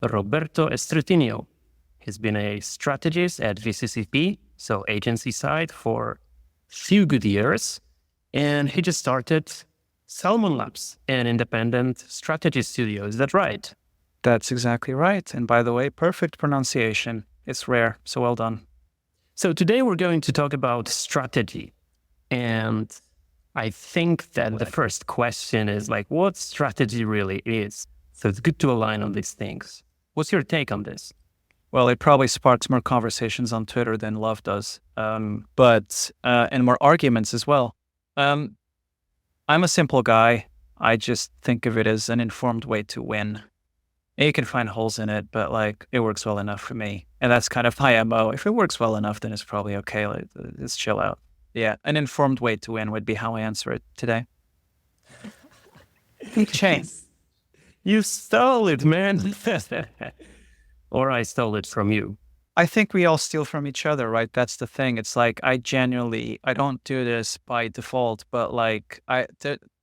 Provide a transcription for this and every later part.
Roberto Estreitinho. He's been a strategist at VCCP, so agency side, for a few good years. And he just started Salmon Labs, an independent strategy studio. Is that right? That's exactly right. And by the way, perfect pronunciation. It's rare, so well done. So today we're going to talk about strategy. And I think that the first question is like, what strategy really is? So it's good to align on these things. What's your take on this? Well, it probably sparks more conversations on Twitter than love does, and more arguments as well. I'm a simple guy. I just think of it as an informed way to win. You can find holes in it, but like it works well enough for me. And that's kind of my MO. If it works well enough, then it's probably okay. Let's chill out. Yeah, an informed way to win would be how I answer it today. Chase, you stole it, man. Or I stole it from you. I think we all steal from each other, right? That's the thing. It's like I don't do this by default, but like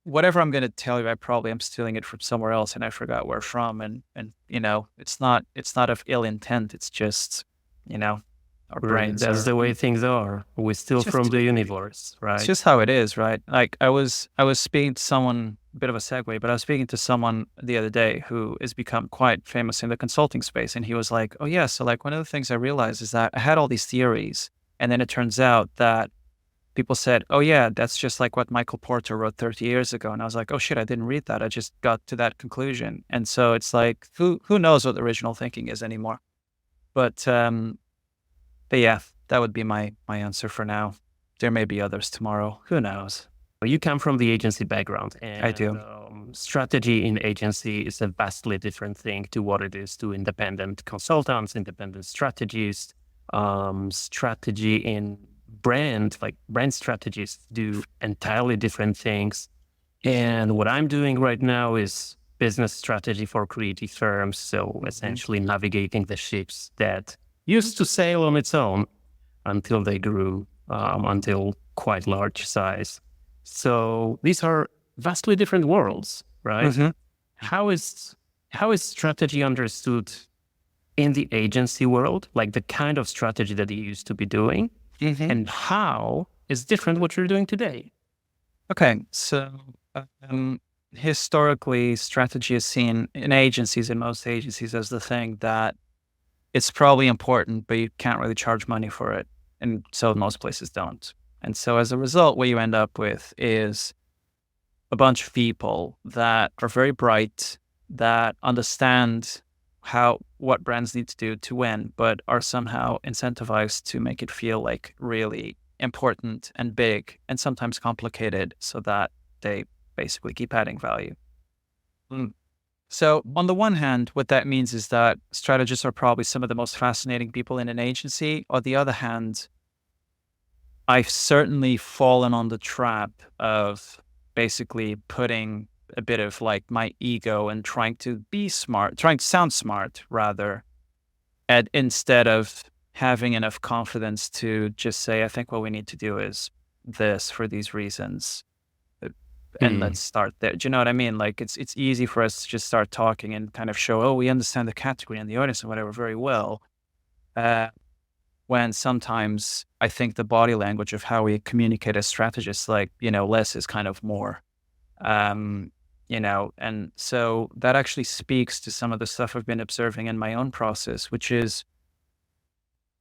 whatever I'm going to tell you, I probably am stealing it from somewhere else, and I forgot where from. And you know, it's not of ill intent. It's just, you know, our brains. That's the way things are. We steal from the universe, right? It's just how it is, right? Like I was speaking to someone, a bit of a segue, but I was speaking to someone the other day who has become quite famous in the consulting space, and he was like, "Oh yeah, so like one of the things I realized is that I had all these theories, and then it turns out that people said, oh yeah, that's just like what Michael Porter wrote 30 years ago." And I was like, oh shit, I didn't read that. I just got to that conclusion. And so it's like, who knows what original thinking is anymore? But yeah, that would be my answer for now. There may be others tomorrow. Who knows? You come from the agency background. And, I do. Strategy in agency is a vastly different thing to what it is to independent consultants, independent strategists. Strategy in brand strategists do entirely different things. And what I'm doing right now is business strategy for creative firms. So essentially navigating the ships that used to sail on its own until they grew until quite large size. So these are vastly different worlds, right? Mm-hmm. How is strategy understood in the agency world, like the kind of strategy that you used to be doing? Mm-hmm. And how is different what you're doing today? Okay, so historically, strategy is seen in agencies, in most agencies, as the thing that it's probably important, but you can't really charge money for it. And so most places don't. And so as a result, what you end up with is a bunch of people that are very bright, that understand what brands need to do to win, but are somehow incentivized to make it feel like really important and big and sometimes complicated so that they basically keep adding value. So on the one hand, what that means is that strategists are probably some of the most fascinating people in an agency. On the other hand, I've certainly fallen on the trap of basically putting a bit of like my ego and trying to sound smart rather, instead of having enough confidence to just say, I think what we need to do is this for these reasons. And let's start there. Do you know what I mean? Like it's easy for us to just start talking and kind of show, we understand the category and the audience and whatever very well. When sometimes I think the body language of how we communicate as strategists, like, less is kind of more. And so that actually speaks to some of the stuff I've been observing in my own process, which is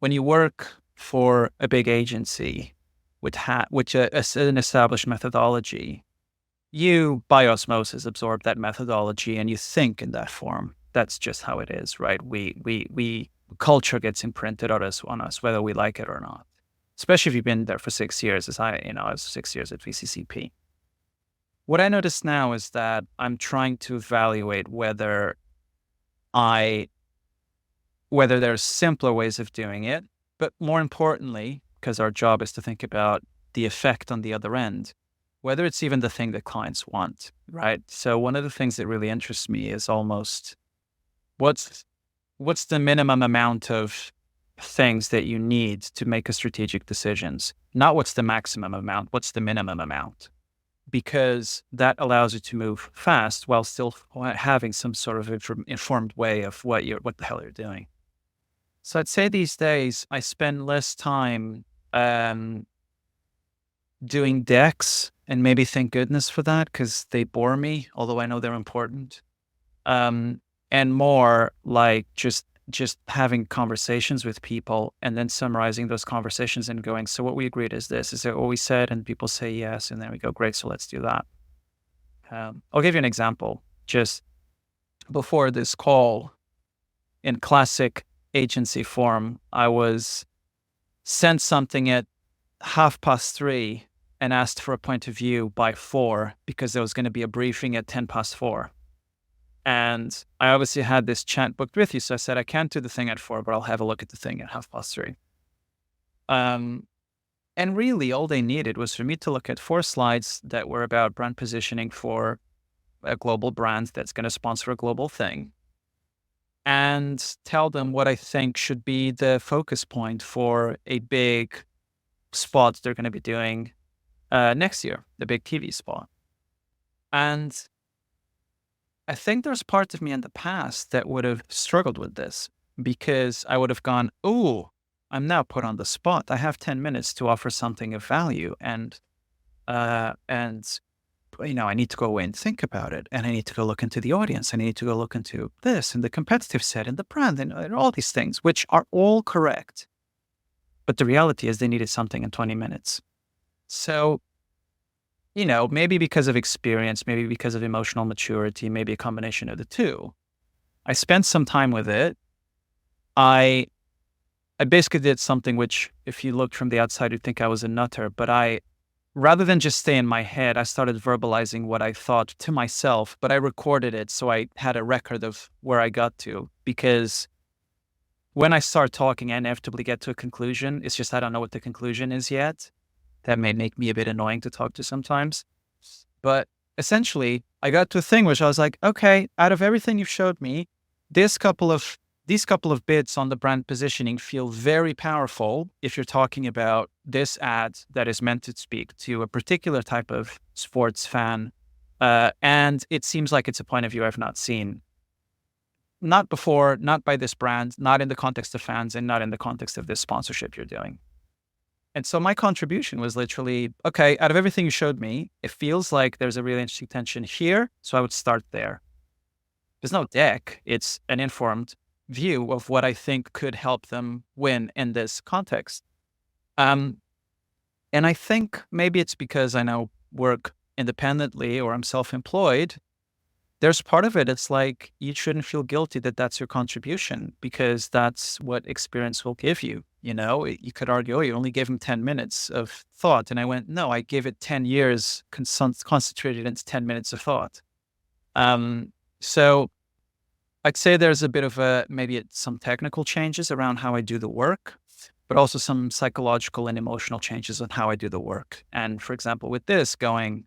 when you work for a big agency which is an established methodology, you by osmosis absorb that methodology and you think in that form. That's just how it is, right? We culture gets imprinted on us, whether we like it or not. Especially if you've been there for 6 years, as I was 6 years at VCCP. What I notice now is that I'm trying to evaluate whether there's simpler ways of doing it, but more importantly, because our job is to think about the effect on the other end, whether it's even the thing that clients want, right? So one of the things that really interests me is almost what's the minimum amount of things that you need to make a strategic decisions? Not what's the maximum amount, what's the minimum amount? because that allows you to move fast while still having some sort of informed way of what the hell you're doing. So I'd say these days I spend less time doing decks, and maybe thank goodness for that because they bore me, although I know they're important. And more like just having conversations with people and then summarizing those conversations and going, so what we agreed is this, is that what we said? And people say yes. And then we go, great, so let's do that. I'll give you an example. Just before this call, in classic agency form, I was sent something at 3:30 and asked for a point of view by 4 because there was going to be a briefing at 4:10. And I obviously had this chat booked with you. So I said, I can't do the thing at 4, but I'll have a look at the thing at 3:30. And really all they needed was for me to look at 4 slides that were about brand positioning for a global brand that's going to sponsor a global thing, and tell them what I think should be the focus point for a big spot they're going to be doing next year, the big TV spot. And I think there's part of me in the past that would have struggled with this because I would have gone, oh, I'm now put on the spot. I have 10 minutes to offer something of value. And you know, I need to go away and think about it. And I need to go look into the audience. And I need to go look into this and the competitive set and the brand and all these things, which are all correct. But the reality is they needed something in 20 minutes. So, you know, maybe because of experience, maybe because of emotional maturity, maybe a combination of the two, I spent some time with it. I basically did something which, if you looked from the outside, you'd think I was a nutter. But rather than just stay in my head, I started verbalizing what I thought to myself, but I recorded it. So I had a record of where I got to, because when I start talking, I inevitably get to a conclusion. It's just I don't know what the conclusion is yet. That may make me a bit annoying to talk to sometimes. But essentially, I got to a thing which I was like, okay, out of everything you've showed me, these couple of bits on the brand positioning feel very powerful if you're talking about this ad that is meant to speak to a particular type of sports fan. And it seems like it's a point of view I've not seen. Not before, not by this brand, not in the context of fans, and not in the context of this sponsorship you're doing. And so my contribution was literally, okay, out of everything you showed me, it feels like there's a really interesting tension here. So I would start there. There's no deck. It's an informed view of what I think could help them win in this context. And I think maybe it's because I now work independently or I'm self-employed. There's part of it, it's like you shouldn't feel guilty that that's your contribution because that's what experience will give you. You know, you could argue, oh, you only gave him 10 minutes of thought. And I went, no, I gave it 10 years concentrated into 10 minutes of thought. So I'd say there's a bit of maybe some technical changes around how I do the work, but also some psychological and emotional changes on how I do the work. And for example, with this going,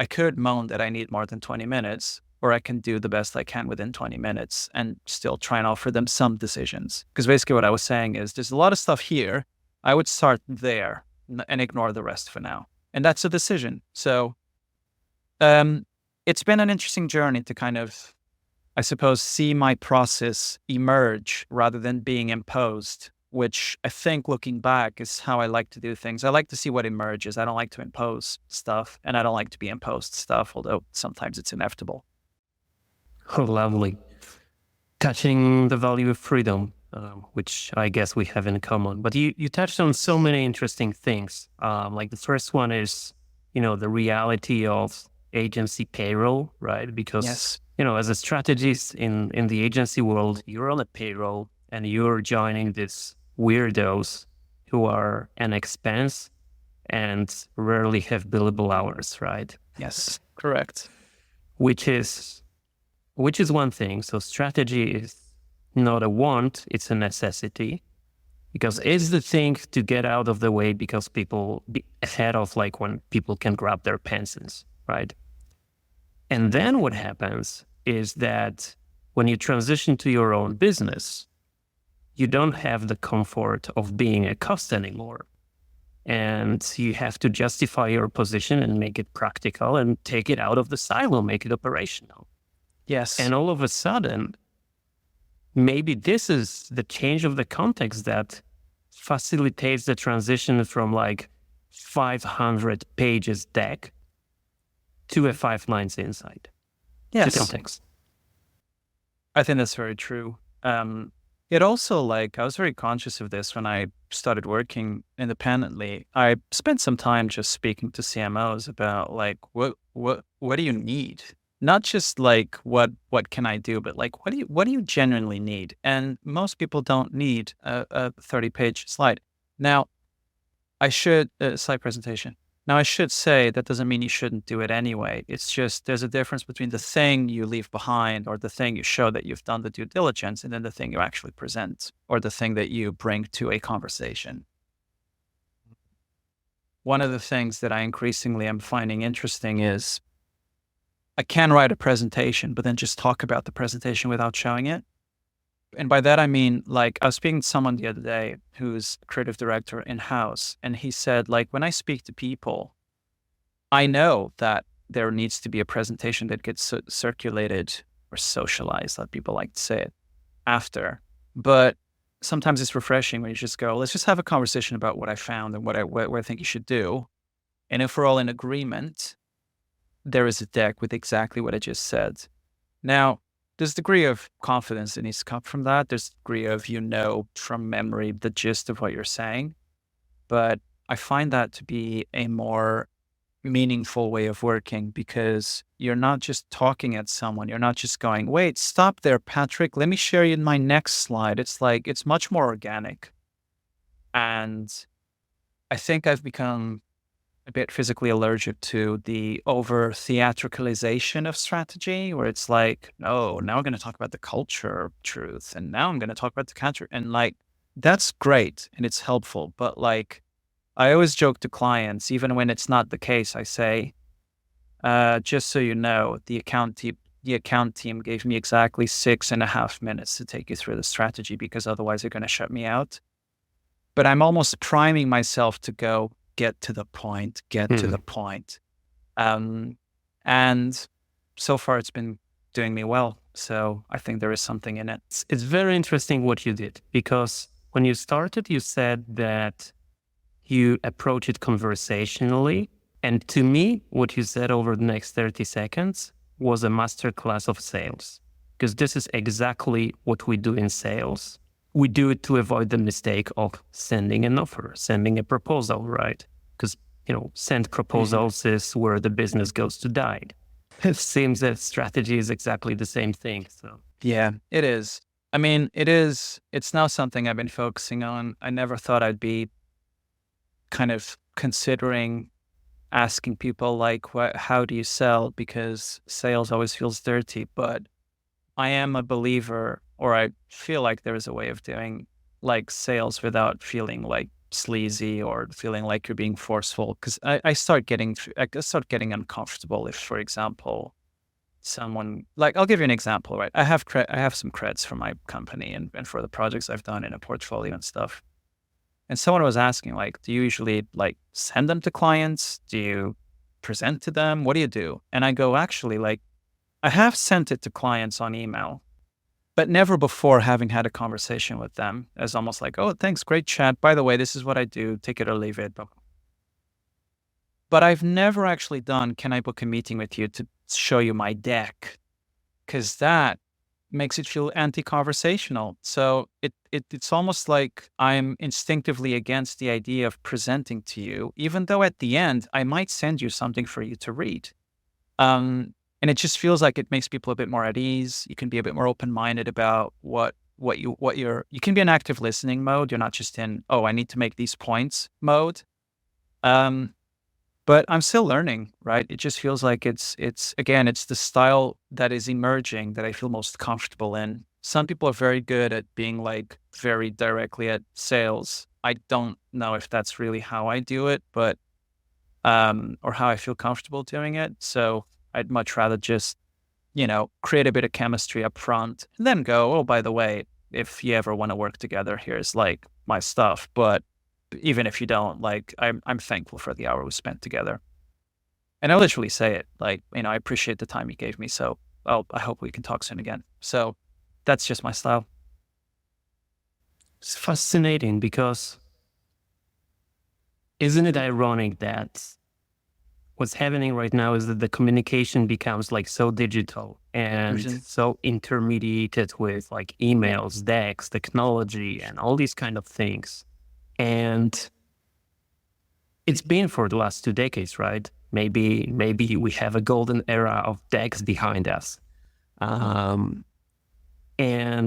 I could moan that I need more than 20 minutes, or I can do the best I can within 20 minutes and still try and offer them some decisions. Because basically what I was saying is there's a lot of stuff here. I would start there and ignore the rest for now. And that's a decision. So it's been an interesting journey to kind of, I suppose, see my process emerge rather than being imposed, which I think looking back is how I like to do things. I like to see what emerges. I don't like to impose stuff, and I don't like to be imposed stuff, although sometimes it's inevitable. Oh, lovely. Touching the value of freedom, which I guess we have in common. But you touched on so many interesting things. Like the first one is, you know, the reality of agency payroll, right? Because, Yes. you know, as a strategist in the agency world, you're on a payroll and you're joining these weirdos who are an expense and rarely have billable hours, right? Yes, correct. Which is one thing. So strategy is not a want, it's a necessity, because it's the thing to get out of the way because people be ahead of like when people can grab their pencils, right? And then what happens is that when you transition to your own business, you don't have the comfort of being a cost anymore. and you have to justify your position and make it practical and take it out of the silo, make it operational. Yes. And all of a sudden, maybe this is the change of the context that facilitates the transition from like 500 pages deck to a 5 lines insight. Yes. To context. I think that's very true. It also, like, I was very conscious of this when I started working independently. I spent some time just speaking to CMOs about like, what do you need? Not just like what can I do, but like what do you genuinely need? And most people don't need a 30-page slide. Now, slide presentation. Now, I should say that doesn't mean you shouldn't do it anyway. It's just there's a difference between the thing you leave behind or the thing you show that you've done the due diligence and then the thing you actually present or the thing that you bring to a conversation. One of the things that I increasingly am finding interesting is I can write a presentation, but then just talk about the presentation without showing it. And by that, I mean, like, I was speaking to someone the other day who's creative director in-house, and he said, like, when I speak to people, I know that there needs to be a presentation that gets circulated or socialized, that people like to say it, after. But sometimes it's refreshing when you just go, let's just have a conversation about what I found and what I think you should do. And if we're all in agreement, there is a deck with exactly what I just said. Now, there's a degree of confidence that needs to come from that. There's a degree of, from memory, the gist of what you're saying. But I find that to be a more meaningful way of working because you're not just talking at someone. You're not just going, wait, stop there, Patrick. Let me share you my next slide. It's like, it's much more organic. And I think I've become a bit physically allergic to the over theatricalization of strategy, where it's like, oh, now we're going to talk about the culture of truth. And now I'm going to talk about the culture. And like, that's great and it's helpful. But like, I always joke to clients, even when it's not the case, I say, just so you know, the account team gave me exactly 6.5 minutes to take you through the strategy because otherwise they're going to shut me out. But I'm almost priming myself to go, get to the point. And so far it's been doing me well. So I think there is something in it. It's very interesting what you did, because when you started, you said that you approach it conversationally. And to me, what you said over the next 30 seconds was a masterclass of sales, because this is exactly what we do in sales. We do it to avoid the mistake of sending an offer, sending a proposal, right? Because, send proposals is where the business goes to die. It seems that strategy is exactly the same thing. So yeah, it is. I mean, it's now something I've been focusing on. I never thought I'd be kind of considering asking people like, how do you sell? Because sales always feels dirty, but I am a believer, or I feel like there is a way of doing like sales without feeling like sleazy or feeling like you're being forceful. Because I start getting uncomfortable if, for example, someone like, I'll give you an example, right? I have some creds for my company and for the projects I've done in a portfolio and stuff. And someone was asking, like, do you usually like send them to clients? Do you present to them? What do you do? And I go, actually, like, I have sent it to clients on email, but never before having had a conversation with them as almost like, oh, thanks, great chat. By the way, this is what I do. Take it or leave it. But I've never actually done, can I book a meeting with you to show you my deck? Because that makes it feel anti-conversational. So it's almost like I'm instinctively against the idea of presenting to you, even though at the end, I might send you something for you to read. And it just feels like it makes people a bit more at ease. You can be a bit more open-minded about you can be in active listening mode. You're not just in, oh, I need to make these points mode. But I'm still learning, right? It just feels like it's the style that is emerging that I feel most comfortable in. Some people are very good at being like very directly at sales. I don't know if that's really how I do it, but, or how I feel comfortable doing it. So I'd much rather just, create a bit of chemistry up front and then go, oh, by the way, if you ever want to work together, here's like my stuff. But even if you don't, like, I'm thankful for the hour we spent together. And I literally say it, like, I appreciate the time you gave me. So, I hope we can talk soon again. So that's just my style. It's fascinating because isn't it ironic that what's happening right now is that the communication becomes like so digital and so intermediated with like emails, decks, technology, and all these kind of things. And it's been for the last 2 decades, right? Maybe we have a golden era of decks behind us. And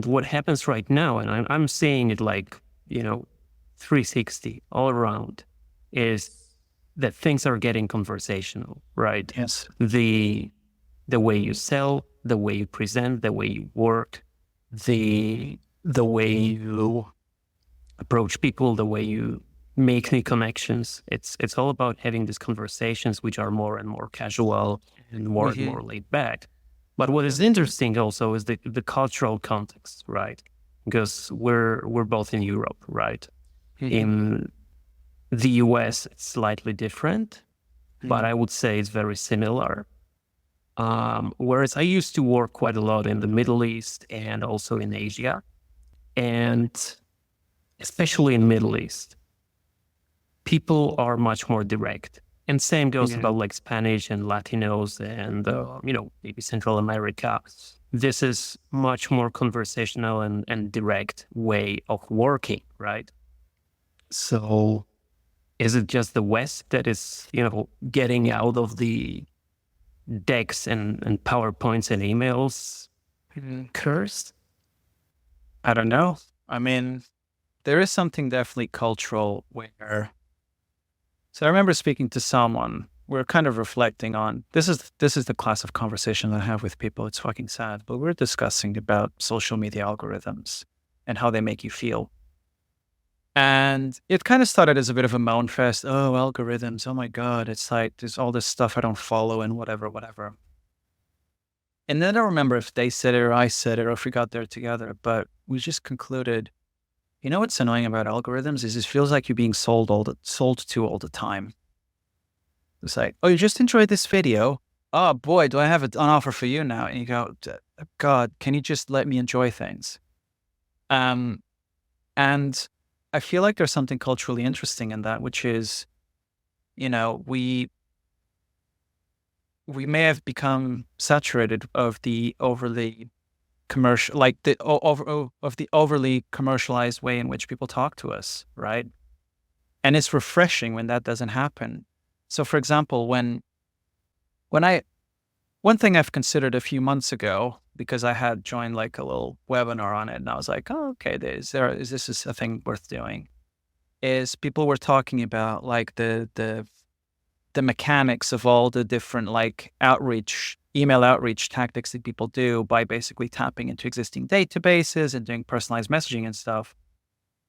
what happens right now, and I'm seeing it like, 360 all around, is that things are getting conversational, right? Yes. The way you sell, the way you present, the way you work, the way you approach people, the way you make new connections. It's all about having these conversations which are more and more casual and more laid back. But what is interesting also is the cultural context, right? Because we're both in Europe, right? In the US, it's slightly different, but I would say it's very similar. Whereas I used to work quite a lot in the Middle East and also in Asia, and especially in Middle East, people are much more direct. And same goes about like Spanish and Latinos and, maybe Central America. This is much more conversational and direct way of working, right? So is it just the West that is, getting out of the decks and PowerPoints and emails cursed? I don't know. I mean, there is something definitely cultural where. So I remember speaking to someone. We're kind of reflecting on this is the class of conversation that I have with people. It's fucking sad, but we're discussing about social media algorithms and how they make you feel. And it kind of started as a bit of a moan fest. Oh, algorithms. Oh my God. It's like, there's all this stuff I don't follow and whatever. And then I remember if they said it or I said it or if we got there together, but we just concluded, what's annoying about algorithms is it feels like you're being sold to all the time. It's like, oh, you just enjoyed this video. Oh boy, do I have an offer for you now? And you go, God, can you just let me enjoy things? And I feel like there's something culturally interesting in that, which is, we may have become saturated of the overly commercial, like of the overly commercialized way in which people talk to us, right? And it's refreshing when that doesn't happen. So, for example, one thing I've considered a few months ago, because I had joined like a little webinar on it, and I was like, oh, okay, this is a thing worth doing, is people were talking about like the mechanics of all the different like email outreach tactics that people do by basically tapping into existing databases and doing personalized messaging and stuff.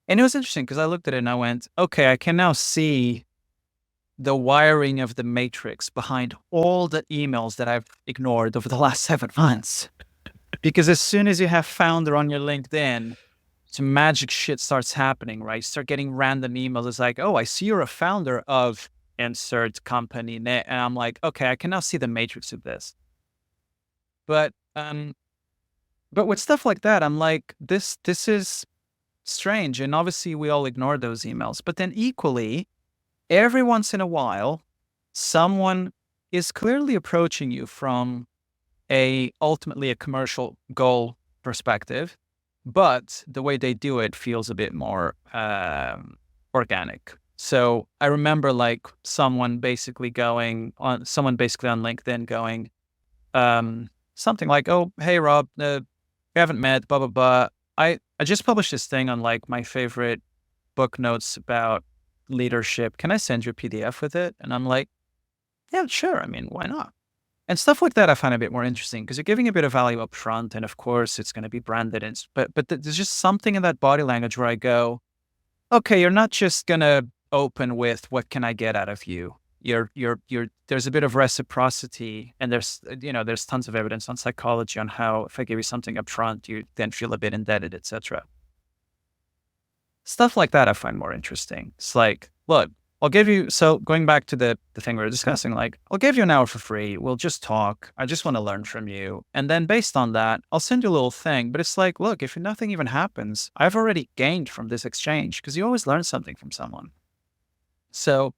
And it was interesting because I looked at it and I went, okay, I can now see the wiring of the matrix behind all the emails that I've ignored over the last 7 months. Because as soon as you have founder on your LinkedIn, some magic shit starts happening, right? You start getting random emails. It's like, oh, I see you're a founder of insert company. And I'm like, okay, I can now see the matrix of this. But with stuff like that, I'm like, this is strange. And obviously we all ignore those emails. But then equally, every once in a while, someone is clearly approaching you from ultimately a commercial goal perspective, but the way they do it feels a bit more organic. So I remember like someone basically on LinkedIn going something like, "Oh, hey Rob, we haven't met, blah blah blah. I just published this thing on like my favorite book notes about leadership. Can I send you a PDF with it?" And I'm like, "Yeah, sure. I mean, why not?" And stuff like that I find a bit more interesting because you're giving a bit of value up front, and of course it's going to be branded. But there's just something in that body language where I go, okay, you're not just going to open with what can I get out of you. There's a bit of reciprocity, and there's tons of evidence on psychology on how if I give you something up front, you then feel a bit indebted, etc. Stuff like that I find more interesting. It's like, look, I'll give you, so going back to the thing we were discussing, like, I'll give you an hour for free. We'll just talk. I just want to learn from you. And then based on that, I'll send you a little thing. But it's like, look, if nothing even happens, I've already gained from this exchange because you always learn something from someone. So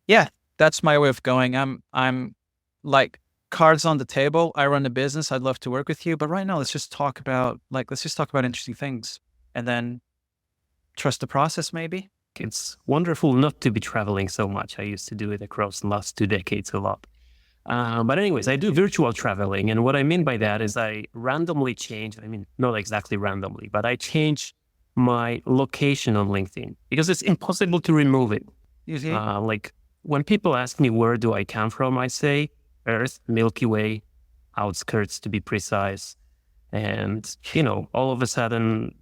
yeah, that's my way of going. I'm like, cards on the table. I run a business. I'd love to work with you. But right now, let's just talk about interesting things and then trust the process, maybe. It's wonderful not to be traveling so much. I used to do it across the last 2 decades a lot. But anyways, I do virtual traveling. And what I mean by that is I randomly change, I mean, not exactly randomly, but I change my location on LinkedIn because it's impossible to remove it. Like when people ask me, where do I come from? I say Earth, Milky Way, outskirts to be precise. And, all of a sudden,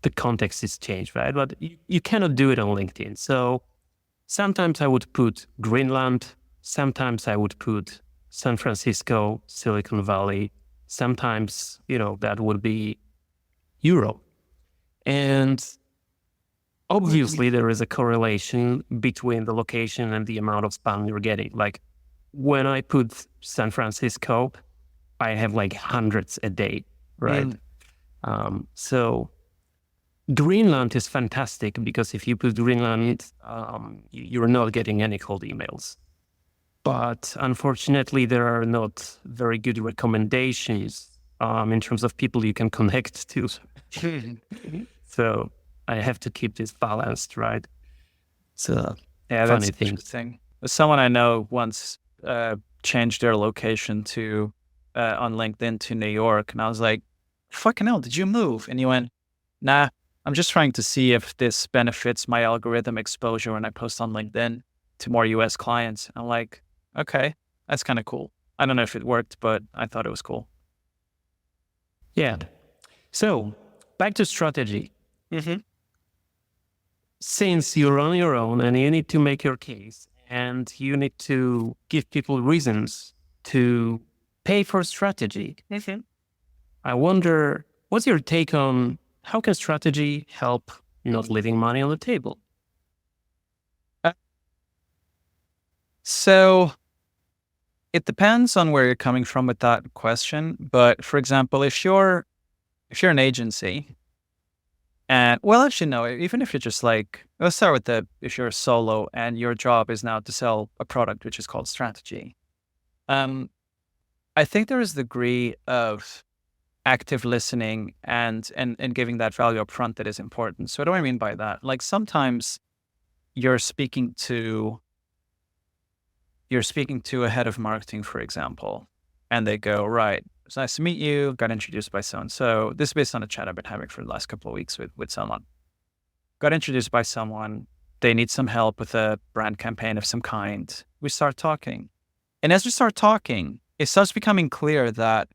the context is changed, right? But you cannot do it on LinkedIn. So sometimes I would put Greenland, sometimes I would put San Francisco, Silicon Valley, sometimes, that would be Europe. And obviously there is a correlation between the location and the amount of spam you're getting. Like when I put San Francisco, I have like hundreds a day, right? So Greenland is fantastic because if you put Greenland, you're not getting any cold emails. But unfortunately, there are not very good recommendations in terms of people you can connect to. So I have to keep this balanced, right? So yeah, funny that's thing. interesting. Someone I know once changed their location to on LinkedIn to New York, and I was like, "Fucking hell, did you move?" And he went, "Nah, I'm just trying to see if this benefits my algorithm exposure when I post on LinkedIn to more US clients." I'm like, okay, that's kind of cool. I don't know if it worked, but I thought it was cool. Yeah. So back to strategy. Since you're on your own and you need to make your case and you need to give people reasons to pay for strategy, I wonder, what's your take on how can strategy help not leaving money on the table? So it depends on where you're coming from with that question. But for example, if you're an agency, and well, actually, no, even if you're just like, let's start with if you're a solo and your job is now to sell a product, which is called strategy. I think there is a degree of active listening and giving that value up front that is important. So what do I mean by that? Like sometimes you're speaking to a head of marketing, for example, and they go, right, it's nice to meet you, got introduced by so-and-so. This is based on a chat I've been having for the last couple of weeks with someone. Got introduced by someone, they need some help with a brand campaign of some kind. We start talking. And as we start talking, it starts becoming clear that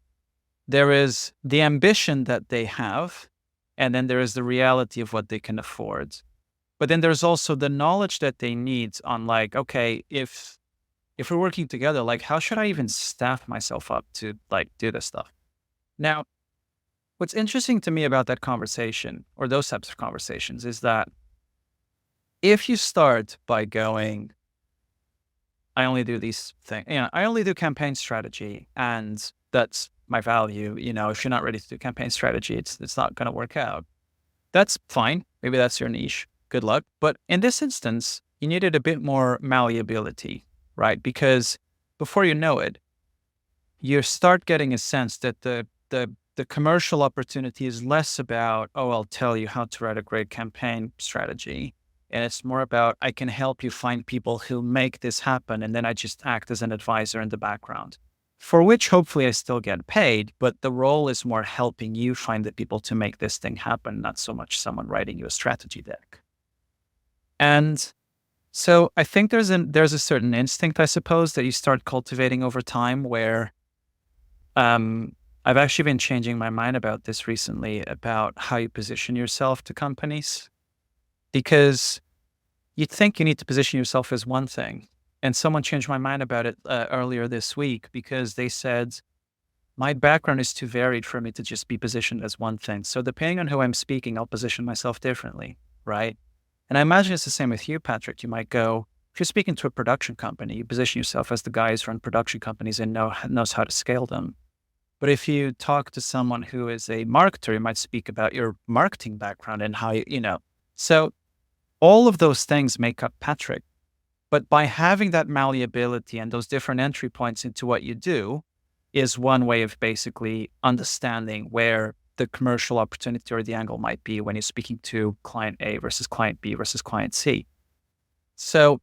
there is the ambition that they have, and then there is the reality of what they can afford. But then there's also the knowledge that they need on like, okay, if we're working together, like how should I even staff myself up to like do this stuff? Now, what's interesting to me about that conversation or those types of conversations is that if you start by going, I only do these things, I only do campaign strategy and that's my value. If you're not ready to do campaign strategy, it's not going to work out. That's fine. Maybe that's your niche. Good luck. But in this instance, you needed a bit more malleability, right? Because before you know it, you start getting a sense that the commercial opportunity is less about, oh, I'll tell you how to write a great campaign strategy. And it's more about, I can help you find people who make this happen. And then I just act as an advisor in the background, for which hopefully I still get paid. But the role is more helping you find the people to make this thing happen, not so much someone writing you a strategy deck. And so I think there's a certain instinct, I suppose, that you start cultivating over time where I've actually been changing my mind about this recently, about how you position yourself to companies. Because you'd think you need to position yourself as one thing. And someone changed my mind about it earlier this week because they said, my background is too varied for me to just be positioned as one thing. So depending on who I'm speaking, I'll position myself differently, right? And I imagine it's the same with you, Patrick. You might go, if you're speaking to a production company, you position yourself as the guy who's run production companies and knows how to scale them. But if you talk to someone who is a marketer, you might speak about your marketing background and how so all of those things make up Patrick. But by having that malleability and those different entry points into what you do is one way of basically understanding where the commercial opportunity or the angle might be when you're speaking to client A versus client B versus client C. So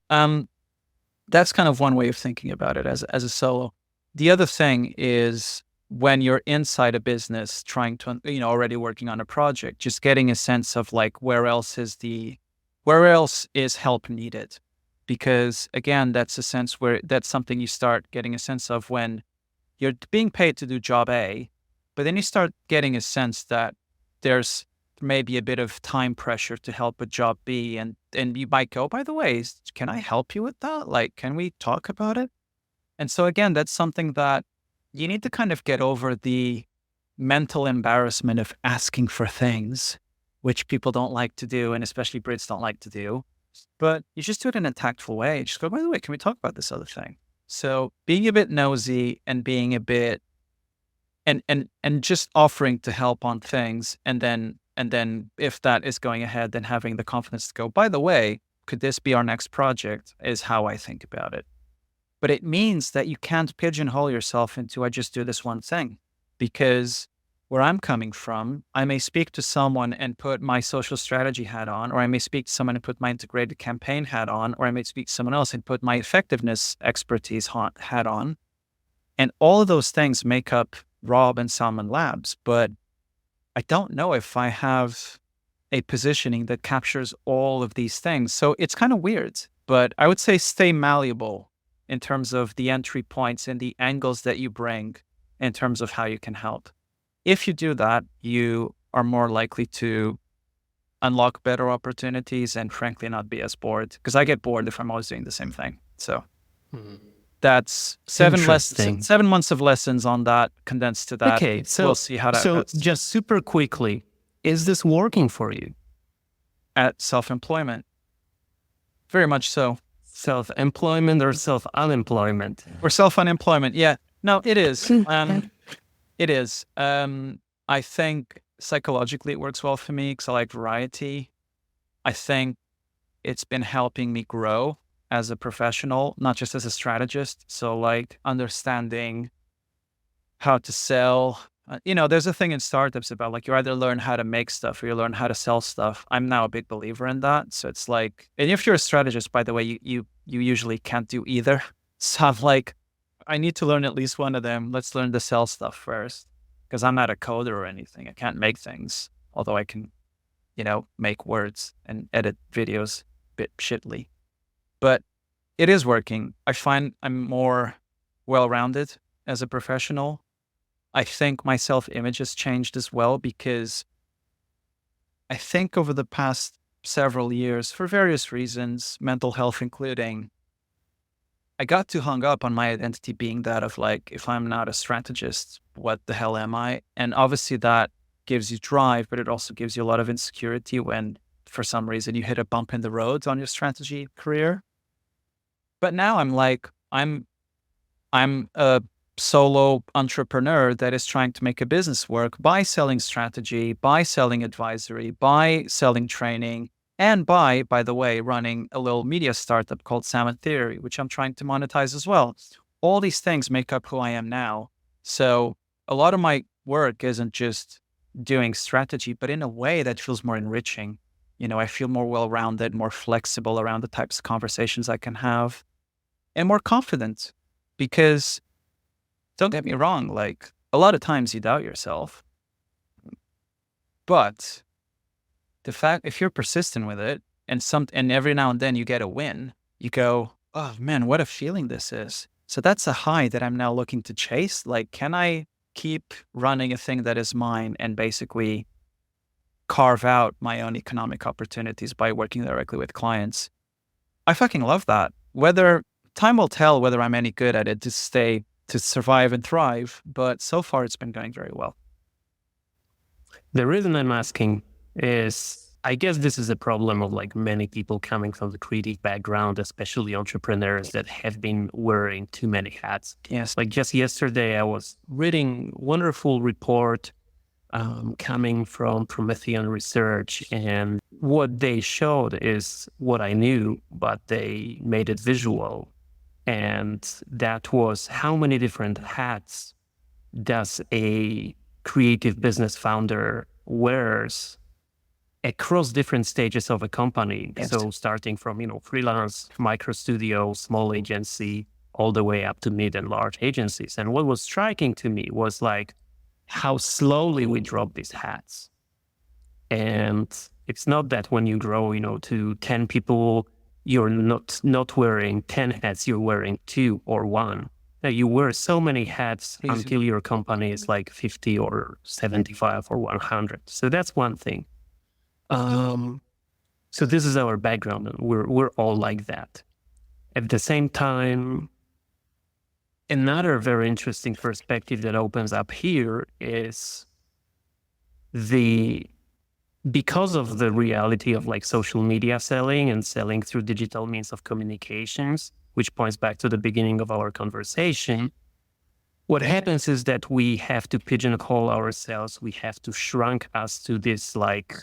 that's kind of one way of thinking about it as a solo. The other thing is when you're inside a business trying to, already working on a project, just getting a sense of like where else is help needed. Because again, that's a sense where that's something you start getting a sense of when you're being paid to do job A, but then you start getting a sense that there's maybe a bit of time pressure to help with job B. And you might go, by the way, can I help you with that? Like, can we talk about it? And so again, that's something that you need to kind of get over the mental embarrassment of asking for things, which people don't like to do. And especially Brits don't like to do. But you just do it in a tactful way. Just go, by the way, can we talk about this other thing? So being a bit nosy and being a bit and just offering to help on things, and then if that is going ahead, then having the confidence to go, by the way, could this be our next project, is how I think about it. But it means that you can't pigeonhole yourself into I just do this one thing, because where I'm coming from, I may speak to someone and put my social strategy hat on, or I may speak to someone and put my integrated campaign hat on, or I may speak to someone else and put my effectiveness expertise hat on. And all of those things make up Rob and Salmon Labs. But I don't know if I have a positioning that captures all of these things. So it's kind of weird, but I would say stay malleable in terms of the entry points and the angles that you bring in terms of how you can help. If you do that, you are more likely to unlock better opportunities and frankly not be as bored, because I get bored if I'm always doing the same thing. So that's 7 months of lessons on that, condensed to that. Okay, so we'll see how that goes. Just super quickly, is this working for you? At self-employment. Very much so. Self-employment or self-unemployment? Or self-unemployment, yeah. No, it is. It is. I think psychologically it works well for me because I like variety. I think it's been helping me grow as a professional, not just as a strategist. So like understanding how to sell. There's a thing in startups about like you either learn how to make stuff or you learn how to sell stuff. I'm now a big believer in that. So it's like, and if you're a strategist, by the way, you usually can't do either. So I'm like, I need to learn at least one of them. Let's learn the sell stuff first, because I'm not a coder or anything. I can't make things, although I can, make words and edit videos a bit shittily. But it is working. I find I'm more well-rounded as a professional. I think my self-image has changed as well, because I think over the past several years, for various reasons, mental health including, I got too hung up on my identity being that of like, if I'm not a strategist, what the hell am I? And obviously that gives you drive, but it also gives you a lot of insecurity when for some reason you hit a bump in the road on your strategy career. But now I'm like, I'm a solo entrepreneur that is trying to make a business work by selling strategy, by selling advisory, by selling training, and by the way, running a little media startup called Salmon Theory, which I'm trying to monetize as well. All these things make up who I am now. So a lot of my work isn't just doing strategy, but in a way that feels more enriching. I feel more well-rounded, more flexible around the types of conversations I can have, and more confident. Because don't get me wrong, like a lot of times you doubt yourself, but the fact, if you're persistent with it and every now and then you get a win, you go, oh man, what a feeling this is. So that's a high that I'm now looking to chase. Like, can I keep running a thing that is mine and basically carve out my own economic opportunities by working directly with clients? I fucking love that. Whether time will tell whether I'm any good at it to stay to survive and thrive. But so far, it's been going very well. The reason I'm asking is, I guess this is a problem of like many people coming from the creative background, especially entrepreneurs that have been wearing too many hats. Yes. Like just yesterday, I was reading a wonderful report coming from Promethean Research, and what they showed is what I knew, but they made it visual. And that was how many different hats does a creative business founder wears across different stages of a company. Yes. So starting from, freelance, micro studio, small agency, all the way up to mid and large agencies. And what was striking to me was like how slowly we drop these hats. And it's not that when you grow, to 10 people, you're not wearing 10 hats, you're wearing 2 or 1. Now, you wear so many hats until your company is like 50 or 75 or 100. So that's one thing. So this is our background, and we're all like that. At the same time, another very interesting perspective that opens up here is because of the reality of like social media selling and selling through digital means of communications, which points back to the beginning of our conversation, what happens is that we have to pigeonhole ourselves. We have to shrink us to this like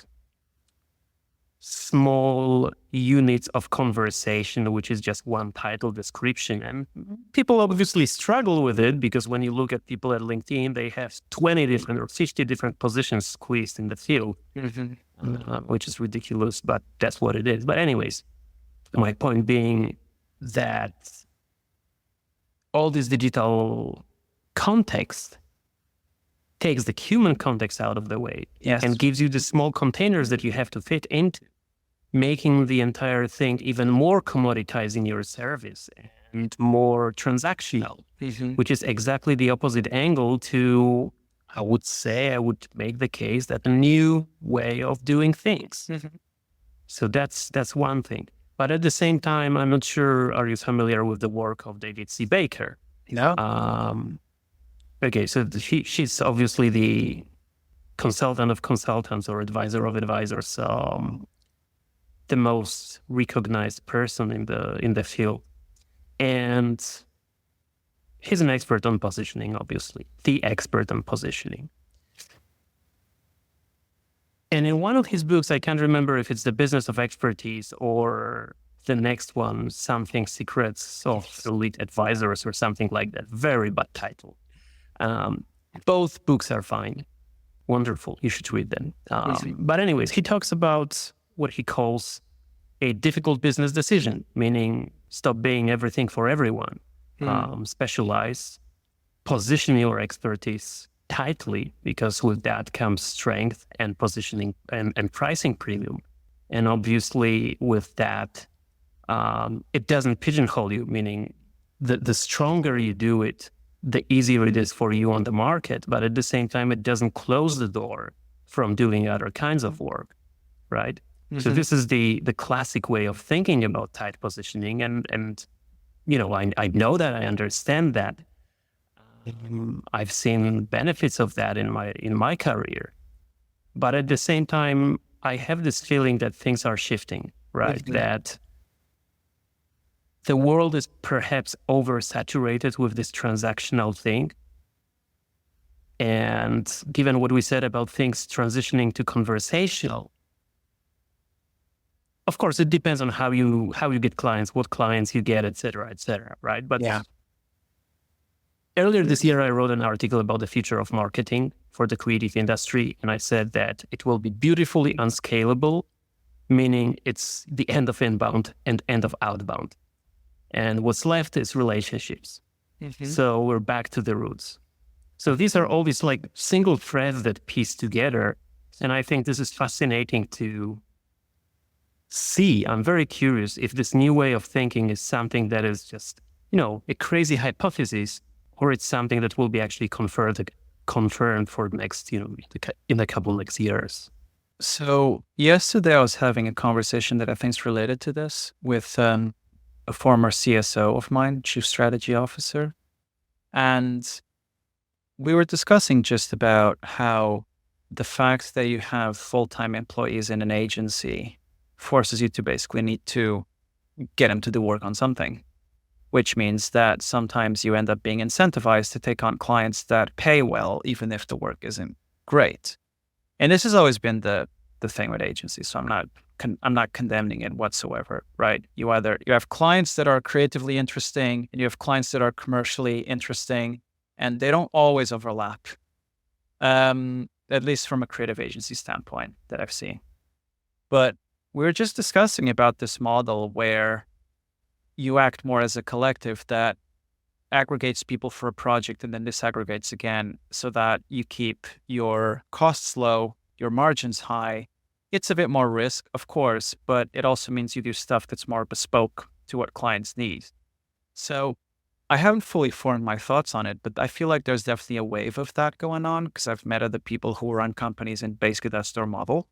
small units of conversation, which is just one title description. And people obviously struggle with it because when you look at people at LinkedIn, they have 20 different or 50 different positions squeezed in the field, which is ridiculous, but that's what it is. But anyways, my point being that all this digital context takes the human context out of the way, yes, and gives you the small containers that you have to fit into, making the entire thing even more commoditizing your service and more transactional, which is exactly the opposite angle to, I would make the case that a new way of doing things. So that's one thing. But at the same time, I'm not sure, are you familiar with the work of David C. Baker? No. Okay, so she's obviously the consultant of consultants or advisor of advisors, the most recognized person in the field. And he's an expert on positioning, obviously, the expert on positioning. And in one of his books, I can't remember if it's The Business of Expertise or the next one, Something Secrets of Elite Advisors or something like that. Very bad title. Both books are fine. Wonderful. You should read them. But anyways, he talks about what he calls a difficult business decision, meaning stop being everything for everyone. Specialize, position your expertise tightly, because with that comes strength and positioning and pricing premium. And obviously with that, it doesn't pigeonhole you, meaning the stronger you do it, the easier it is for you on the market. But at the same time, it doesn't close the door from doing other kinds of work, right? So this is the classic way of thinking about tight positioning. And I know that, I understand that. I've seen benefits of that in my career. But at the same time, I have this feeling that things are shifting, right? That the world is perhaps oversaturated with this transactional thing. And given what we said about things transitioning to conversational, of course, it depends on how you get clients, what clients you get, et cetera, right? But earlier this year, I wrote an article about the future of marketing for the creative industry. And I said that it will be beautifully unscalable, meaning it's the end of inbound and end of outbound. And what's left is relationships. So we're back to the roots. So these are all these like single threads that piece together. And I think this is fascinating to see. I'm very curious if this new way of thinking is something that is just, a crazy hypothesis, or it's something that will be actually confirmed for the next, in a couple next years. So yesterday I was having a conversation that I think is related to this with a former CSO of mine, Chief Strategy Officer. And we were discussing just about how the fact that you have full-time employees in an agency forces you to basically need to get them to do work on something, which means that sometimes you end up being incentivized to take on clients that pay well, even if the work isn't great. And this has always been the thing with agencies. So I'm not condemning it whatsoever, right? You have clients that are creatively interesting and you have clients that are commercially interesting, and they don't always overlap. At least from a creative agency standpoint that I've seen. But we were just discussing about this model where you act more as a collective that aggregates people for a project and then disaggregates again so that you keep your costs low, your margins high. It's a bit more risk, of course, but it also means you do stuff that's more bespoke to what clients need. So I haven't fully formed my thoughts on it, but I feel like there's definitely a wave of that going on because I've met other people who run companies and basically that's their model.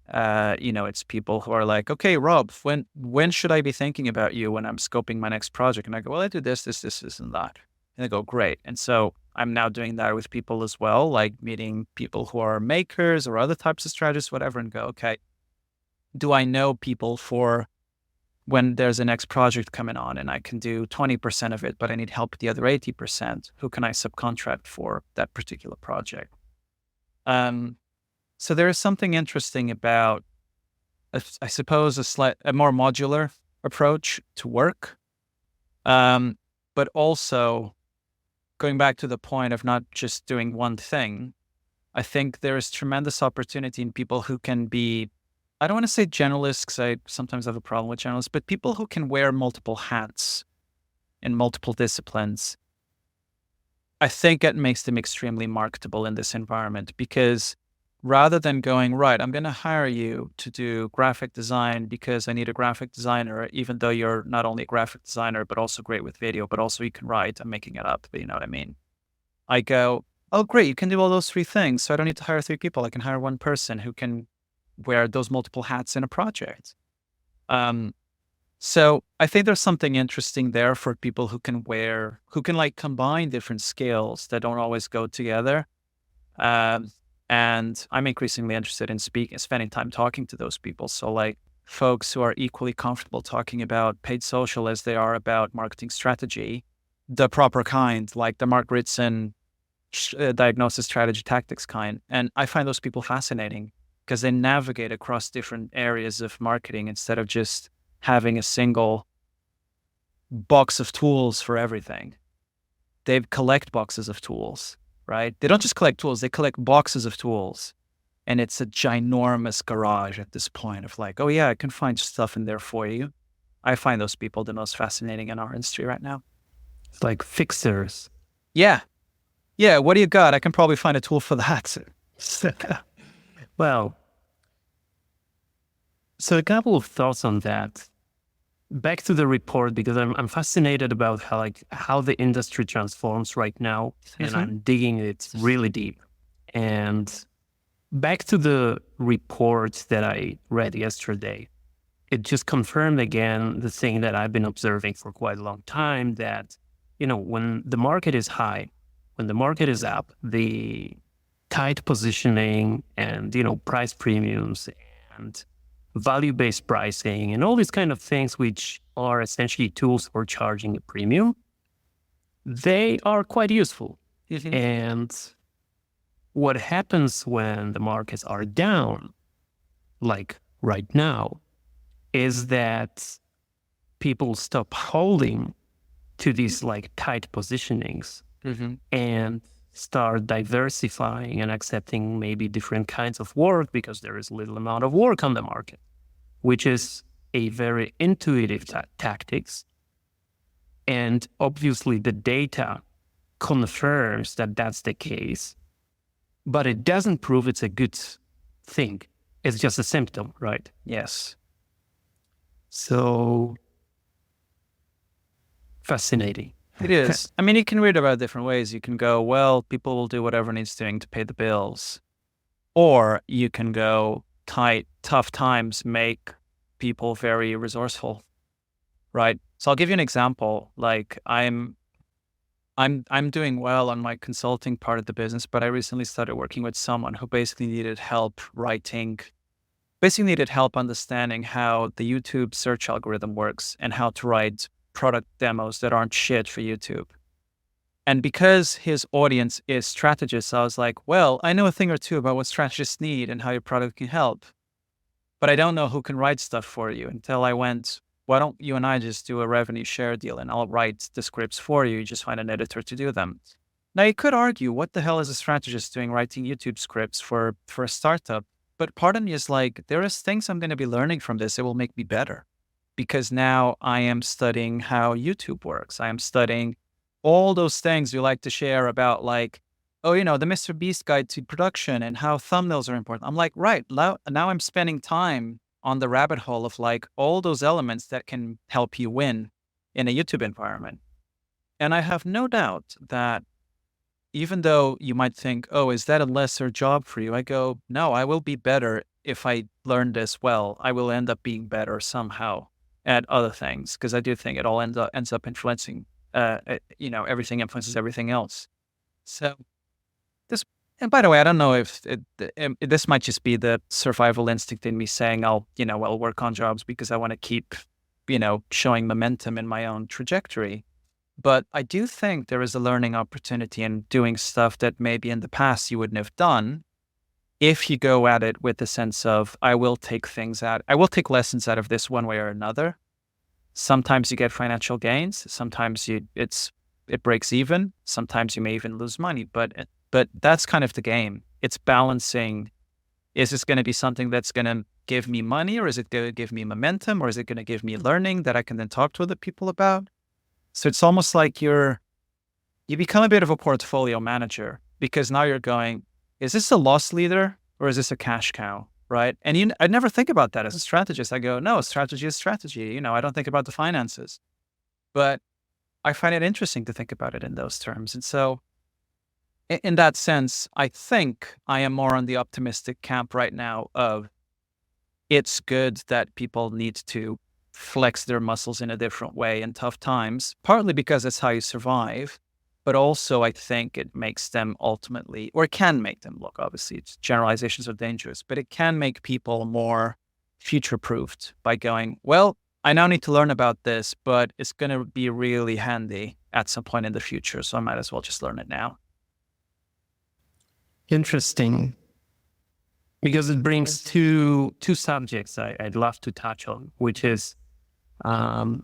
It's people who are like, okay, Rob, when should I be thinking about you when I'm scoping my next project? And I go, well, I do this, and that. And they go, great. And so I'm now doing that with people as well, like meeting people who are makers or other types of strategists, whatever, and go, okay, do I know people for when there's a next project coming on and I can do 20% of it, but I need help with the other 80%, who can I subcontract for that particular project? So there is something interesting about, I suppose, a more modular approach to work, but also going back to the point of not just doing one thing. I think there is tremendous opportunity in people who can be, I don't want to say generalists because I sometimes have a problem with generalists, but people who can wear multiple hats in multiple disciplines. I think it makes them extremely marketable in this environment because rather than going, right, I'm going to hire you to do graphic design because I need a graphic designer, even though you're not only a graphic designer, but also great with video, but also you can write. I'm making it up, but you know what I mean? I go, oh, great, you can do all those three things. So I don't need to hire three people. I can hire one person who can wear those multiple hats in a project. So I think there's something interesting there for people who can like combine different skills that don't always go together. And I'm increasingly interested in spending time talking to those people. So like folks who are equally comfortable talking about paid social as they are about marketing strategy, the proper kind, like the Mark Ritson diagnosis strategy tactics kind. And I find those people fascinating because they navigate across different areas of marketing instead of just having a single box of tools for everything. They collect boxes of tools, right? They don't just collect tools, they collect boxes of tools. And it's a ginormous garage at this point of like, oh yeah, I can find stuff in there for you. I find those people the most fascinating in our industry right now. It's like fixers. Yeah. Yeah, what do you got? I can probably find a tool for that. Well, so a couple of thoughts on that. Back to the report, because I'm fascinated about how the industry transforms right now, and I'm digging it really deep. And back to the report that I read yesterday, it just confirmed again the thing that I've been observing for quite a long time, that, when the market is high, when the market is up, the tight positioning and, price premiums and value-based pricing and all these kind of things, which are essentially tools for charging a premium, they are quite useful. And what happens when the markets are down, like right now, is that people stop holding to these like tight positionings and start diversifying and accepting maybe different kinds of work because there is little amount of work on the market, which is a very intuitive tactics. And obviously the data confirms that that's the case, but it doesn't prove it's a good thing. It's just a symptom, right? Yes. So fascinating. It is. I mean, you can read about different ways. You can go, well, people will do whatever needs doing to pay the bills. Or you can go, tough times make people very resourceful, right? So I'll give you an example. Like I'm I'm doing well on my consulting part of the business, but I recently started working with someone who basically needed help understanding how the YouTube search algorithm works and how to write product demos that aren't shit for YouTube. And because his audience is strategists, I was like, well, I know a thing or two about what strategists need and how your product can help, but I don't know who can write stuff for you, until I went, why don't you and I just do a revenue share deal and I'll write the scripts for you. You just find an editor to do them. Now you could argue, what the hell is a strategist doing writing YouTube scripts for a startup? But part of me is like, there is things I'm going to be learning from this. It will make me better, because now I am studying how YouTube works. I am studying all those things we like to share about, like, oh, the Mr. Beast guide to production and how thumbnails are important. I'm like, right, now I'm spending time on the rabbit hole of like all those elements that can help you win in a YouTube environment. And I have no doubt that even though you might think, oh, is that a lesser job for you? I go, no, I will be better if I learn this well. I will end up being better somehow at other things, because I do think it all ends up influencing, everything influences everything else. So this, and by the way, I don't know if this might just be the survival instinct in me saying I'll work on jobs because I want to keep, showing momentum in my own trajectory. But I do think there is a learning opportunity in doing stuff that maybe in the past you wouldn't have done, if you go at it with the sense of, I will take lessons out of this one way or another. Sometimes you get financial gains. Sometimes it breaks even. Sometimes you may even lose money, but that's kind of the game. It's balancing. Is this going to be something that's going to give me money, or is it going to give me momentum, or is it going to give me learning that I can then talk to other people about? So it's almost like you become a bit of a portfolio manager, because now you're going, is this a loss leader or is this a cash cow? Right. And I never think about that as a strategist. I go, no, strategy is strategy. I don't think about the finances, but I find it interesting to think about it in those terms. And so in that sense, I think I am more on the optimistic camp right now of, it's good that people need to flex their muscles in a different way in tough times, partly because it's how you survive, but also I think it makes them ultimately, or it can make them, look, obviously generalizations are dangerous, but it can make people more future-proofed by going, well, I now need to learn about this, but it's going to be really handy at some point in the future, so I might as well just learn it now. Interesting. Because it brings two subjects I'd love to touch on, which is the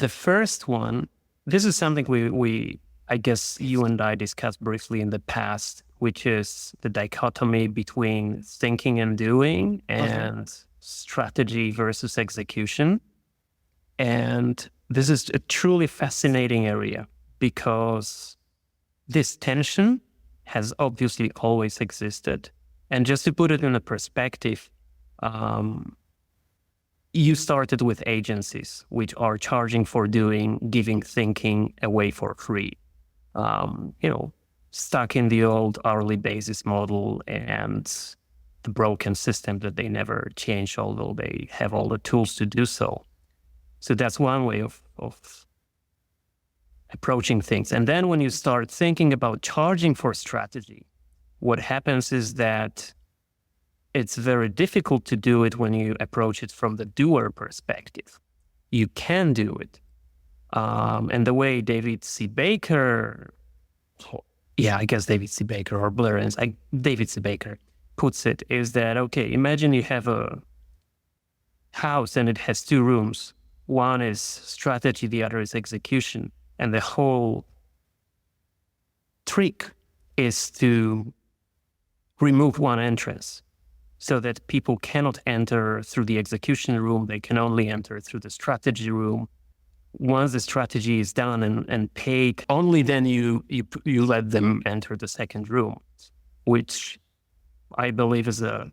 first one. This is something we I guess you and I discussed briefly in the past, which is the dichotomy between thinking and doing and strategy versus execution. And this is a truly fascinating area, because this tension has obviously always existed. And just to put it in a perspective, you started with agencies which are charging for doing, giving thinking away for free. Stuck in the old hourly basis model and the broken system that they never change, although they have all the tools to do so. So that's one way of approaching things. And then when you start thinking about charging for strategy, what happens is that it's very difficult to do it when you approach it from the doer perspective. You can do it. And the way David C. Baker, David C. Baker or Blair and David C. Baker puts it is that, okay, imagine you have a house and it has two rooms. One is strategy, the other is execution. And the whole trick is to remove one entrance so that people cannot enter through the execution room. They can only enter through the strategy room. Once the strategy is done and paid, only then you let them enter the second room, which I believe is a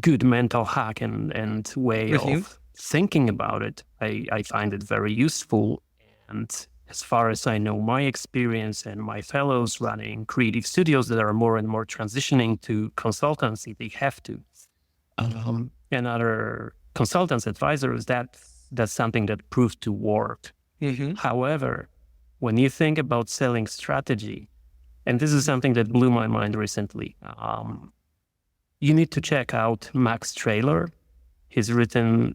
good mental hack and way of thinking about it. I find it very useful. And as far as I know, my experience and my fellows running creative studios that are more and more transitioning to consultancy, they have to. And other consultants, advisors, that's something that proved to work. Mm-hmm. However, when you think about selling strategy, and this is something that blew my mind recently, you need to check out Max Trailer. He's written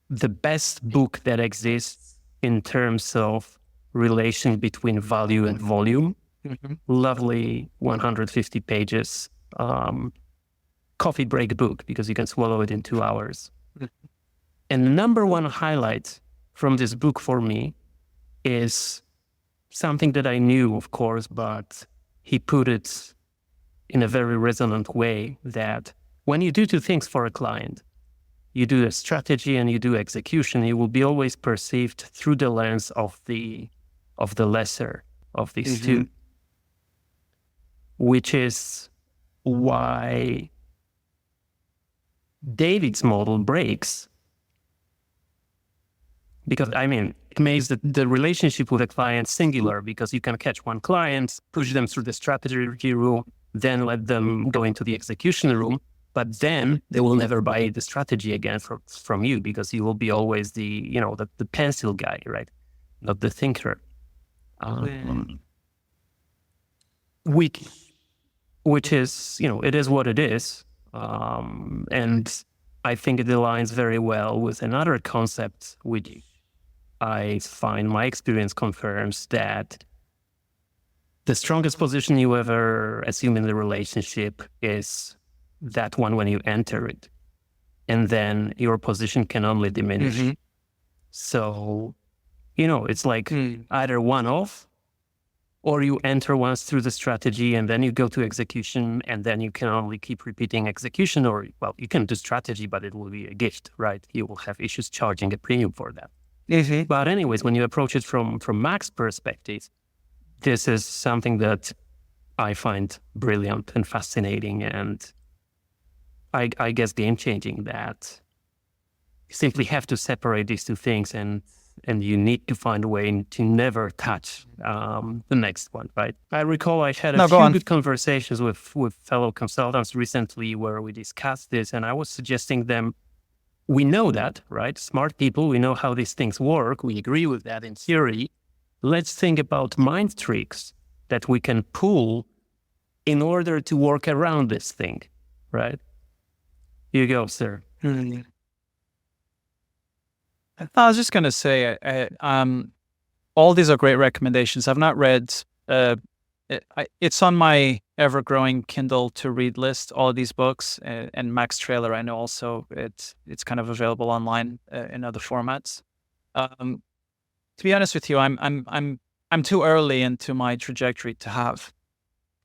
the best book that exists in terms of relation between value and volume. Lovely 150 pages, coffee break book, because you can swallow it in 2 hours. And the number one highlight from this book for me is something that I knew, of course, but he put it in a very resonant way, that when you do two things for a client, you do a strategy and you do execution, you will be always perceived through the lens of the lesser of these two, which is why David's model breaks. Because, I mean, it makes the relationship with a client singular, because you can catch one client, push them through the strategy room, then let them go into the execution room, but then they will never buy the strategy again from you, because you will be always the pencil guy, right? Not the thinker. Which is, it is what it is. And I think it aligns very well with another concept, which I find my experience confirms, that the strongest position you ever assume in the relationship is that one when you enter it. And then your position can only diminish. So, it's like either one off, or you enter once through the strategy and then you go to execution, and then you can only keep repeating execution, or, well, you can do strategy, but it will be a gift, right? You will have issues charging a premium for that. But anyways, when you approach it from Mac's perspective, this is something that I find brilliant and fascinating, and I guess game-changing, that you simply have to separate these two things, and you need to find a way to never touch the next one, right? I recall I had a few good conversations with fellow consultants recently where we discussed this, and I was suggesting them, we know that, right? Smart people, we know how these things work. We agree with that in theory. Let's think about mind tricks that we can pull in order to work around this thing, right? You go, sir. I was just going to say, all these are great recommendations. I've not read, it's on my ever-growing Kindle to read list, all of these books, and Max Trailer, I know also it's kind of available online in other formats. To be honest with you, I'm too early into my trajectory to have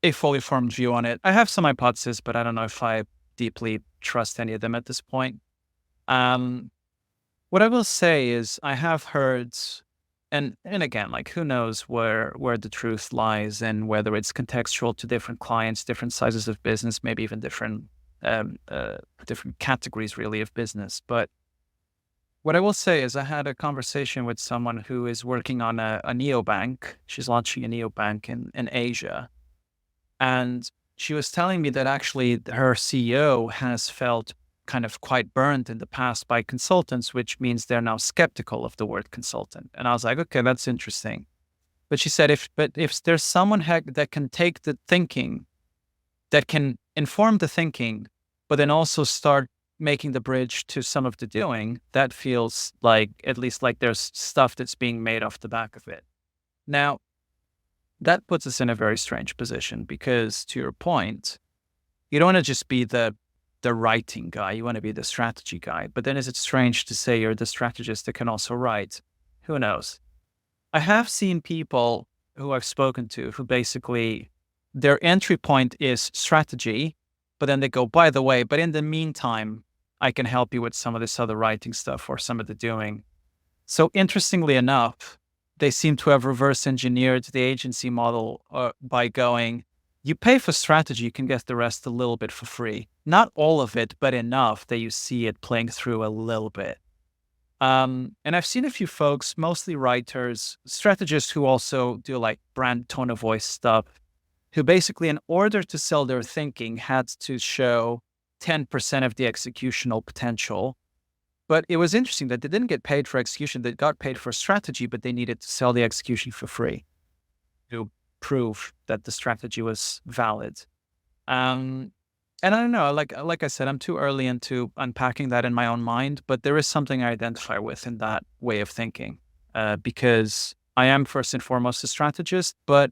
a fully formed view on it. I have some hypotheses, but I don't know if I deeply trust any of them at this point. What I will say is I have heard, and again, like, who knows where the truth lies, and whether it's contextual to different clients, different sizes of business, maybe even different categories really of business. But what I will say is I had a conversation with someone who is working on a neobank. She's launching a neobank in Asia. And she was telling me that actually her CEO has felt kind of quite burned in the past by consultants, which means they're now skeptical of the word consultant. And I was like, okay, that's interesting. But she said, if there's someone that can take the thinking, that can inform the thinking, but then also start making the bridge to some of the doing, that feels like, at least like there's stuff that's being made off the back of it. Now, that puts us in a very strange position, because to your point, you don't want to just be the writing guy, you want to be the strategy guy. But then is it strange to say you're the strategist that can also write? Who knows? I have seen people who I've spoken to who basically their entry point is strategy, but then they go, by the way, but in the meantime, I can help you with some of this other writing stuff or some of the doing. So interestingly enough, they seem to have reverse engineered the agency model by going, you pay for strategy, you can get the rest a little bit for free. Not all of it, but enough that you see it playing through a little bit. And I've seen a few folks, mostly writers, strategists who also do like brand tone of voice stuff, who basically, in order to sell their thinking, had to show 10% of the executional potential But it was interesting that they didn't get paid for execution. They got paid for strategy, but they needed to sell the execution for free to prove that the strategy was valid. And I don't know, like I said, I'm too early into unpacking that in my own mind, but there is something I identify with in that way of thinking, because I am first and foremost a strategist, but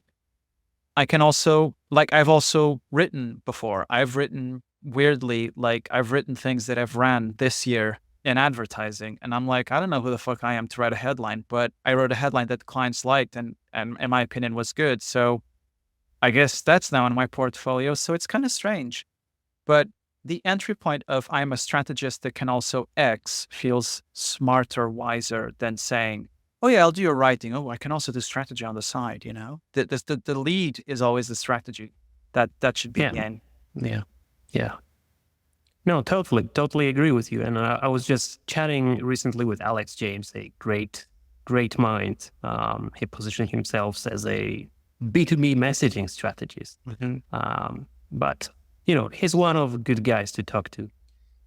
I can also, I've also written before. I've written weirdly, I've written things that I've ran this year in advertising. And I'm like, I don't know who the fuck I am to write a headline, but I wrote a headline that clients liked and in my opinion was good. So I guess that's now in my portfolio. So it's kind of strange. But the entry point of I'm a strategist that can also X feels smarter, wiser than saying, oh yeah, I'll do your writing. Oh, I can also do strategy on the side, The lead is always the strategy. That should be the end. Yeah. No, totally agree with you. And I was just chatting recently with Alex James, a great mind. He positioned himself as a B2B messaging strategist. But, he's one of good guys to talk to.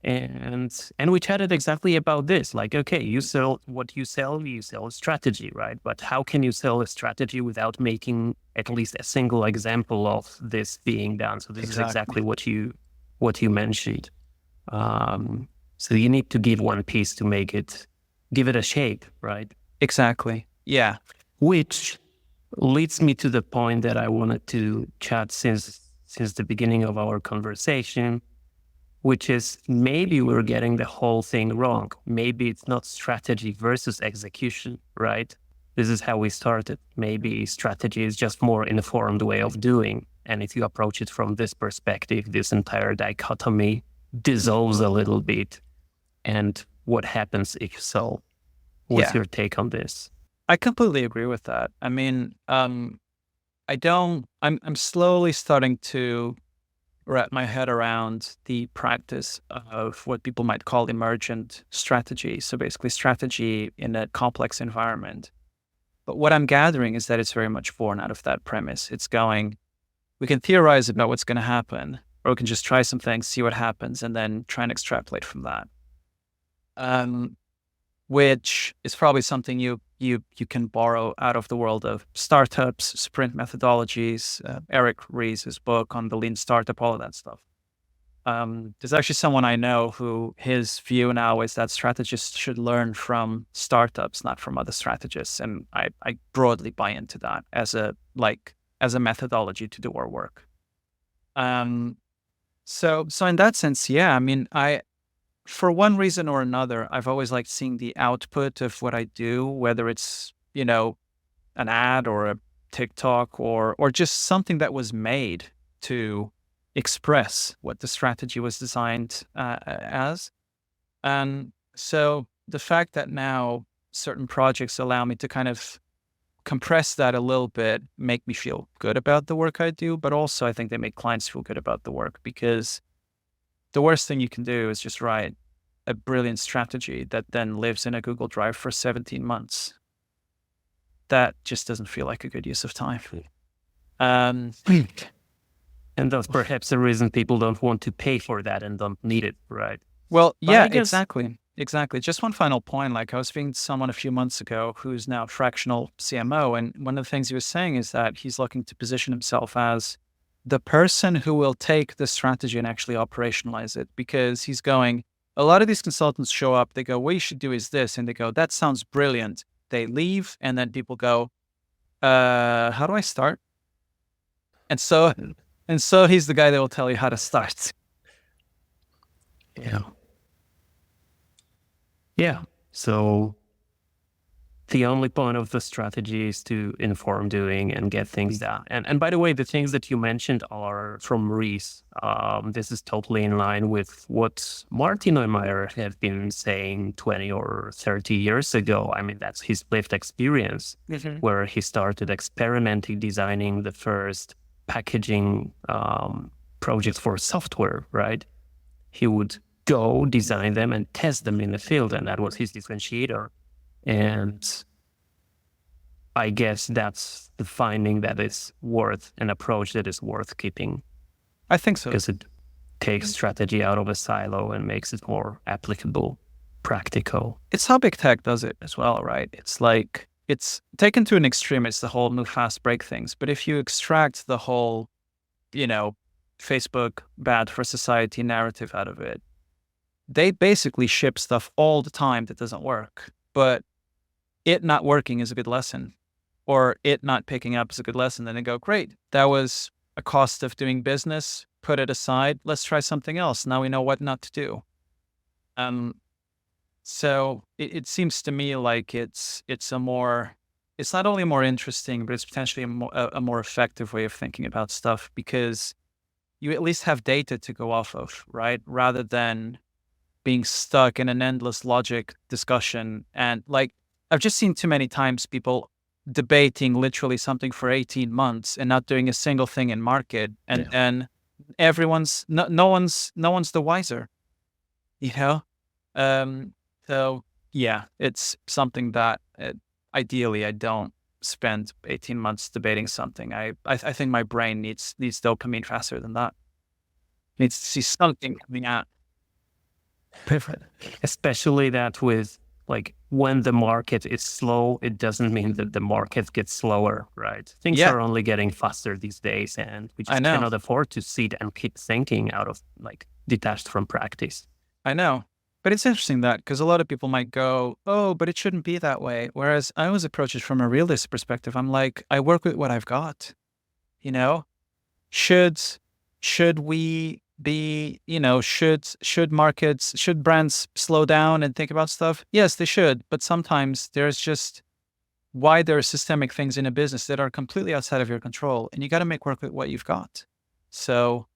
And we chatted exactly about this. Like, okay, you sell what you sell a strategy, right? But how can you sell a strategy without making at least a single example of this being done? So this is exactly what you mentioned. So you need to give one piece to give it a shape, right? Exactly. Yeah. Which leads me to the point that I wanted to chat since the beginning of our conversation, which is maybe we're getting the whole thing wrong. Maybe it's not strategy versus execution, right? This is how we started. Maybe strategy is just more informed way of doing. And if you approach it from this perspective, this entire dichotomy dissolves a little bit. And what happens if so? What's your take on this? I completely agree with that. I mean, I'm slowly starting to wrap my head around the practice of what people might call emergent strategy. So basically strategy in a complex environment. But what I'm gathering is that it's very much born out of that premise. It's we can theorize about what's going to happen, or we can just try some things, see what happens, and then try and extrapolate from that. Which is probably something you can borrow out of the world of startups, sprint methodologies, Eric Ries's book on the lean startup, all of that stuff. There's actually someone I know who his view now is that strategists should learn from startups, not from other strategists. And I broadly buy into that as a methodology to do our work. So in that sense, yeah, I mean, for one reason or another, I've always liked seeing the output of what I do, whether it's, an ad or a TikTok or just something that was made to express what the strategy was designed as. And so the fact that now certain projects allow me to kind of compress that a little bit, make me feel good about the work I do, but also I think they make clients feel good about the work, because the worst thing you can do is just write a brilliant strategy that then lives in a Google Drive for 17 months. That just doesn't feel like a good use of time. And that's perhaps the reason people don't want to pay for that and don't need it, right? Well, yeah, exactly. Just one final point. I was speaking to someone a few months ago who's now fractional CMO. And one of the things he was saying is that he's looking to position himself as the person who will take the strategy and actually operationalize it, because he's going, a lot of these consultants show up, they go, what you should do is this. And they go, that sounds brilliant. They leave. And then people go, how do I start? And so he's the guy that will tell you how to start. Yeah. So the only point of the strategy is to inform doing and get things done. And by the way, the things that you mentioned are from Rees. This is totally in line with what Martin Neumeyer have been saying 20 or 30 years ago. I mean, that's his lived experience, where he started experimenting, designing the first packaging projects for software, right? He would go design them and test them in the field, and that was his differentiator. And I guess that's the finding that is worth an approach that is worth keeping. I think so. Because it takes strategy out of a silo and makes it more applicable, practical. It's how big tech does it as well, right? It's like, it's taken to an extreme. It's the whole move fast, break things. But if you extract the whole, Facebook bad for society narrative out of it, they basically ship stuff all the time that doesn't work. But it not working is a good lesson, or it not picking up is a good lesson. Then they go, great, that was a cost of doing business. Put it aside. Let's try something else. Now we know what not to do. So it seems to me like it's not only more interesting, but it's potentially a more effective way of thinking about stuff, because you at least have data to go off of, right? Rather than being stuck in an endless logic discussion. And like, I've just seen too many times people debating literally something for 18 months and not doing a single thing in market. And then no one's the wiser, So yeah, it's something that ideally I don't spend 18 months debating something. I think my brain needs dopamine faster than that. Needs to see something coming out. Perfect. Especially that with like when the market is slow, it doesn't mean that the market gets slower, right? Things are only getting faster these days, and we just cannot afford to sit and keep thinking out of like detached from practice. I know. But it's interesting that, because a lot of people might go, oh, but it shouldn't be that way. Whereas I always approach it from a realist perspective. I'm like, I work with what I've got, Should we be, should brands slow down and think about stuff? Yes, they should. But sometimes there's just wider systemic things in a business that are completely outside of your control, and you got to make work with what you've got. So,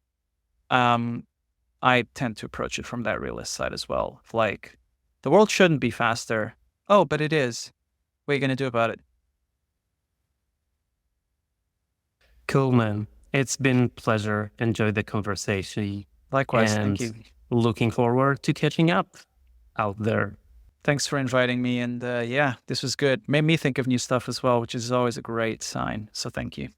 I tend to approach it from that realist side as well. Like, the world shouldn't be faster. Oh, but it is. What are you going to do about it? Cool, man. It's been a pleasure. Enjoy the conversation. Likewise, thank you. Looking forward to catching up out there. Thanks for inviting me. And this was good. Made me think of new stuff as well, which is always a great sign. So thank you.